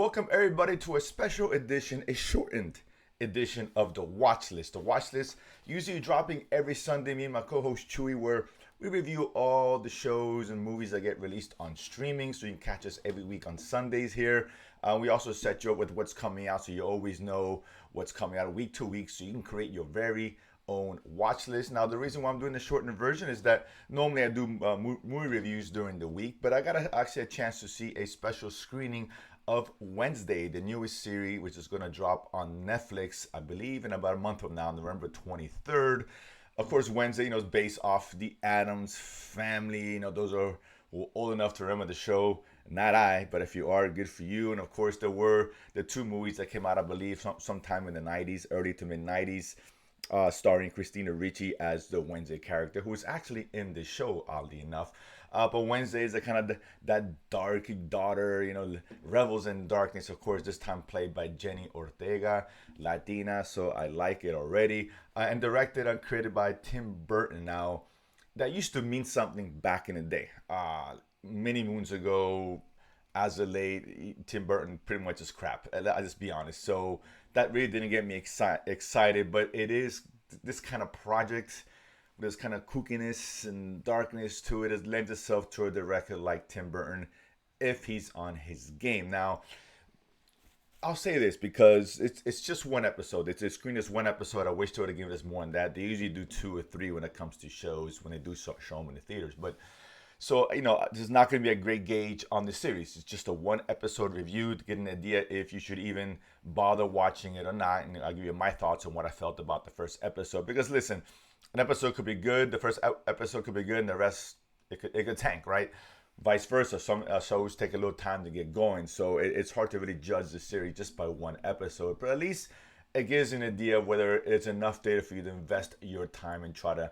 welcome everybody to a special edition, a shortened edition of the Watchlist. The Watchlist usually dropping every Sunday. Me and my co-host Chewy, where we review all the shows and movies that get released on streaming, so you can catch us every week on Sundays here. We also set you up with what's coming out, so you always know what's coming out week to week, so you can create your very own watch list. Now, the reason why I'm doing the shortened version is that normally I do movie reviews during the week, but I got actually a chance to see a special screening of Wednesday, the newest series, which is going to drop on Netflix, I believe, in about a month from now, November 23rd. Of course, Wednesday, is based off the Addams family. Those are old enough to remember the show. Not I, but if you are, good for you. And of course, there were the two movies that came out, I believe, sometime in the 90s, early to mid 90s, starring Christina Ricci as the Wednesday character, who is actually in the show, oddly enough. But Wednesday is a kind of that dark daughter, revels in darkness. Of course, this time played by Jenny Ortega, Latina, so I like it already. And directed and created by Tim Burton. Now, that used to mean something back in the day. Many moons ago, as of late, Tim Burton pretty much is crap. I'll just be honest. So that really didn't get me excited, but it is this kind of project. There's kind of kookiness and darkness to it. It lends itself to a director like Tim Burton if he's on his game. Now, I'll say this because it's just one episode. It's a screen is one episode. I wish they would have given us more than that. They usually do 2 or 3 when it comes to shows, when they do show them in the theaters. But so, this is not going to be a great gauge on the series. It's just a one episode review to get an idea if you should even bother watching it or not. And I'll give you my thoughts on what I felt about the first episode. Because listen, an episode could be good. The first episode could be good, and the rest it could tank, right? Vice versa. Some shows take a little time to get going, so it's hard to really judge the series just by one episode. But at least it gives you an idea of whether it's enough data for you to invest your time and try to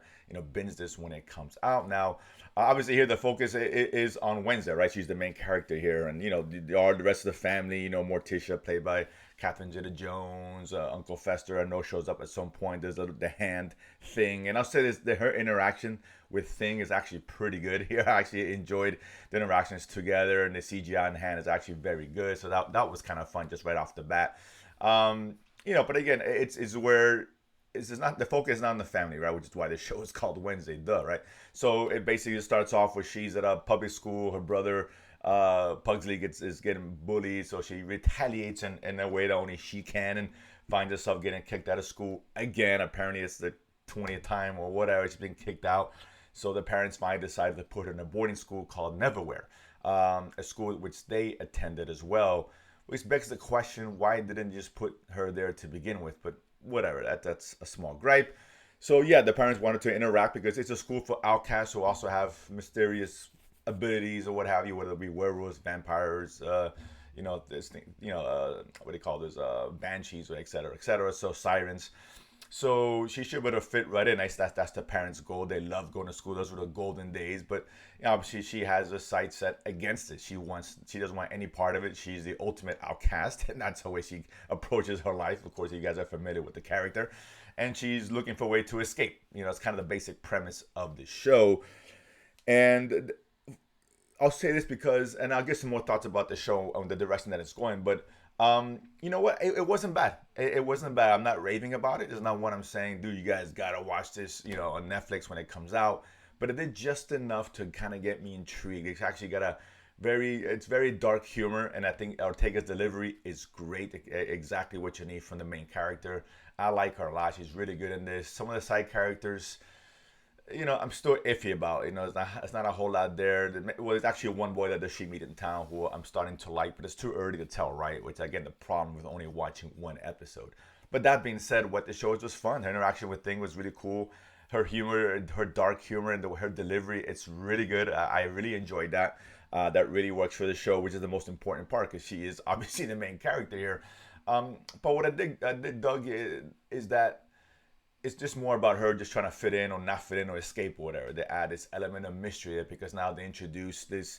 binge this when it comes out. Now, obviously here the focus is on Wednesday, right? She's the main character here, and the rest of the family. Morticia, played by Catherine Zeta-Jones, Uncle Fester, I know shows up at some point. There's the hand thing, and I'll say this: her interaction with Thing is actually pretty good here. I actually enjoyed the interactions together, and the CGI in hand is actually very good. So that was kind of fun just right off the bat. But again, it's where it's not the focus is not on the family, right? Which is why the show is called Wednesday, right? So it basically starts off where she's at a public school. Her brother Pugsley is getting bullied, so she retaliates in a way that only she can, and finds herself getting kicked out of school again. Apparently, it's the 20th time or whatever she's been kicked out. So the parents finally decided to put her in a boarding school called Neverwhere, a school which they attended as well. Which begs the question, why didn't you just put her there to begin with? But whatever, that's a small gripe. So yeah, the parents wanted to interact because it's a school for outcasts who also have mysterious abilities or what have you, whether it be werewolves, vampires, this thing, what do you call those, banshees, or et cetera, et cetera. So sirens. So she should have fit right in. That's the parents' goal. They love going to school. Those were the golden days. But obviously, she has a sight set against it. She doesn't want any part of it. She's the ultimate outcast, and that's the way she approaches her life. Of course, you guys are familiar with the character, and she's looking for a way to escape. It's kind of the basic premise of the show. And I'll say this because, and I'll get some more thoughts about the show on the direction that it's going, but you know what? It wasn't bad. It wasn't bad. I'm not raving about it. It's not what I'm saying, dude, you guys gotta watch this, on Netflix when it comes out. But it did just enough to kind of get me intrigued. It's actually got it's very dark humor, and I think Ortega's delivery is great. Exactly what you need from the main character. I like her a lot. She's really good in this. Some of the side characters, I'm still iffy about. It's not a whole lot there. Well, there's actually one boy that she meet in town who I'm starting to like, but it's too early to tell, right? Which, again, the problem with only watching one episode. But that being said, what the show was fun. Her interaction with Thing was really cool. Her humor, her dark humor, and her delivery, it's really good. I really enjoyed that. That really works for the show, which is the most important part because she is obviously the main character here. But what I did dug is that it's just more about her just trying to fit in or not fit in or escape or whatever. They add this element of mystery because now they introduce this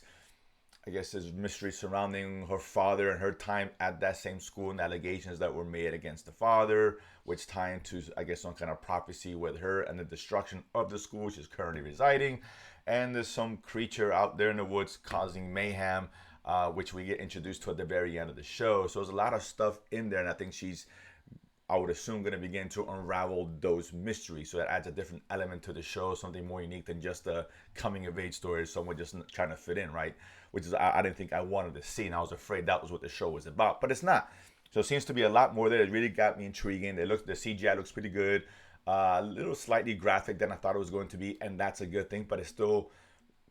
mystery surrounding her father and her time at that same school and allegations that were made against the father, which tie into, some kind of prophecy with her and the destruction of the school she's currently residing. And there's some creature out there in the woods causing mayhem. which we get introduced to at the very end of the show. So there's a lot of stuff in there, and I think I would assume, going to begin to unravel those mysteries. So that adds a different element to the show, something more unique than just a coming of age story, someone just trying to fit in, right? Which is, I didn't think I wanted to see, and I was afraid that was what the show was about, but it's not. So it seems to be a lot more there. It really got me intriguing. The CGI looks pretty good, a little slightly graphic than I thought it was going to be, and that's a good thing, but it still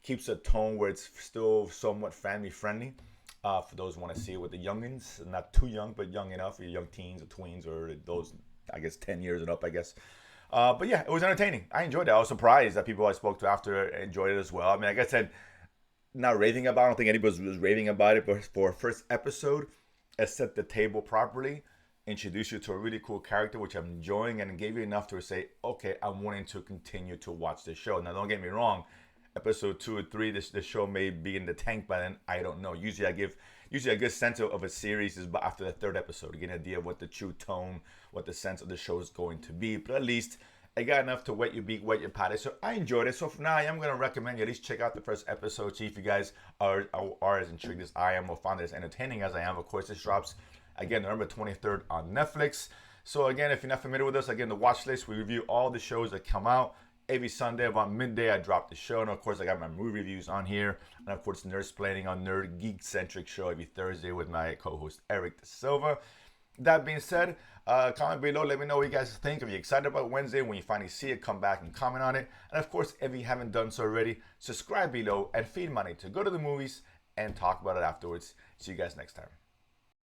keeps a tone where it's still somewhat family friendly. For those who want to see it with the youngins, not too young, but young enough, your young teens or tweens, or those, I guess, 10 years and up, I guess. But yeah, it was entertaining. I enjoyed it. I was surprised that people I spoke to after enjoyed it as well. I mean, like I said, not raving about it. I don't think anybody was raving about it, but for a first episode, it set the table properly, introduced you to a really cool character, which I'm enjoying, and gave you enough to say, okay, I'm wanting to continue to watch this show. Now, don't get me wrong. Episode 2 or 3, the show may be in the tank by then. I don't know. Usually a good sense of a series is after the third episode to get an idea of what the true tone, what the sense of the show is going to be. But at least I got enough to wet your beak, wet your palate. So I enjoyed it. So for now, I am going to recommend you at least check out the first episode. See if you guys are as intrigued as I am, or found it as entertaining as I am. Of course, this drops again November 23rd on Netflix. So again, if you're not familiar with us, again, the watch list, we review all the shows that come out. Every Sunday about midday, I drop the show. And of course, I got my movie reviews on here. And of course, Nerdsplaining on Nerd Geek Centric show every Thursday with my co-host, Eric De Silva. That being said, comment below. Let me know what you guys think. Are you excited about Wednesday? When you finally see it, come back and comment on it. And of course, if you haven't done so already, subscribe below and feed money to go to the movies and talk about it afterwards. See you guys next time.